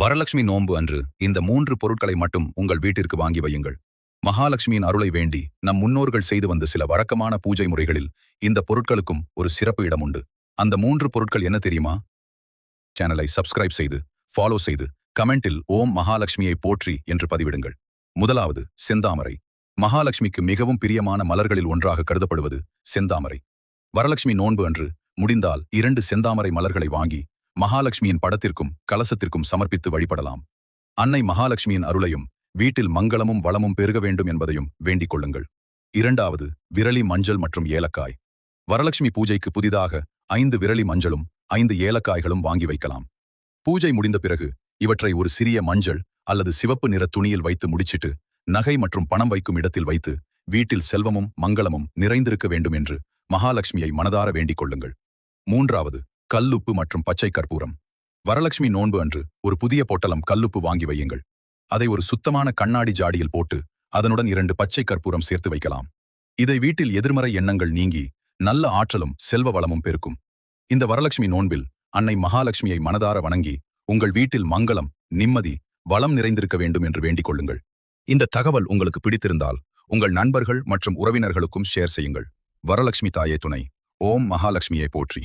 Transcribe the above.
வரலட்சுமி நோன்பு அன்று இந்த 3 பொருட்களை மட்டும் உங்கள் வீட்டிற்கு வாங்கி வையுங்கள். மகாலட்சுமியின் அருளை வேண்டி நம் முன்னோர்கள் செய்து வந்த சில வழக்கமான பூஜை முறைகளில் இந்த பொருட்களுக்கும் ஒரு சிறப்பு இடம் உண்டு. அந்த 3 பொருட்கள் என்ன தெரியுமா? சேனலை சப்ஸ்கிரைப் செய்து, ஃபாலோ செய்து, கமெண்டில் ஓம் மகாலட்சுமியை போற்றி என்று பதிவிடுங்கள். முதலாவது செந்தாமரை. மகாலட்சுமிக்கு மிகவும் பிரியமான மலர்களில் ஒன்றாக கருதப்படுவது செந்தாமரை. வரலட்சுமி நோன்பு அன்று முடிந்தால் 2 செந்தாமரை மலர்களை வாங்கி மகாலட்சுமியின் படத்திற்கும் கலசத்திற்கும் சமர்ப்பித்து வழிபடலாம். அன்னை மகாலட்சுமியின் அருளையும் வீட்டில் மங்களமும் வளமும் பெருக வேண்டும் என்பதையும் வேண்டிக் கொள்ளுங்கள். இரண்டாவது விரலி மஞ்சள் மற்றும் ஏலக்காய். வரலட்சுமி பூஜைக்கு புதிதாக 5 விரலி மஞ்சளும் 5 ஏலக்காய்களும் வாங்கி வைக்கலாம். பூஜை முடிந்த பிறகு இவற்றை ஒரு சிறிய மஞ்சள் அல்லது சிவப்பு நிற துணியில் வைத்து முடிச்சிட்டு நகை மற்றும் பணம் வைக்கும் இடத்தில் வைத்து வீட்டில் செல்வமும் மங்களமும் நிறைந்திருக்க வேண்டும் என்று மகாலட்சுமியை மனதார வேண்டிக் கொள்ளுங்கள். மூன்றாவது கல்லுப்பு மற்றும் பச்சை கற்பூரம். வரலட்சுமி நோன்பு அன்று ஒரு புதிய பொட்டலம் கல்லுப்பு வாங்கி வையுங்கள். அதை ஒரு சுத்தமான கண்ணாடி ஜாடியில் போட்டு அதனுடன் 2 பச்சை கற்பூரம் சேர்த்து வைக்கலாம். இதை வீட்டில் எதிர்மறை எண்ணங்கள் நீங்கி நல்ல ஆற்றலும் செல்வ வளமும் பெருக்கும். இந்த வரலட்சுமி நோன்பில் அன்னை மகாலட்சுமியை மனதார வணங்கி உங்கள் வீட்டில் மங்களம், நிம்மதி, வளம் நிறைந்திருக்க வேண்டும் என்று வேண்டிக் கொள்ளுங்கள். இந்த தகவல் உங்களுக்கு பிடித்திருந்தால் உங்கள் நண்பர்கள் மற்றும் உறவினர்களுக்கும் ஷேர் செய்யுங்கள். வரலட்சுமி தாயே துணை. ஓம் மகாலட்சுமியை போற்றி.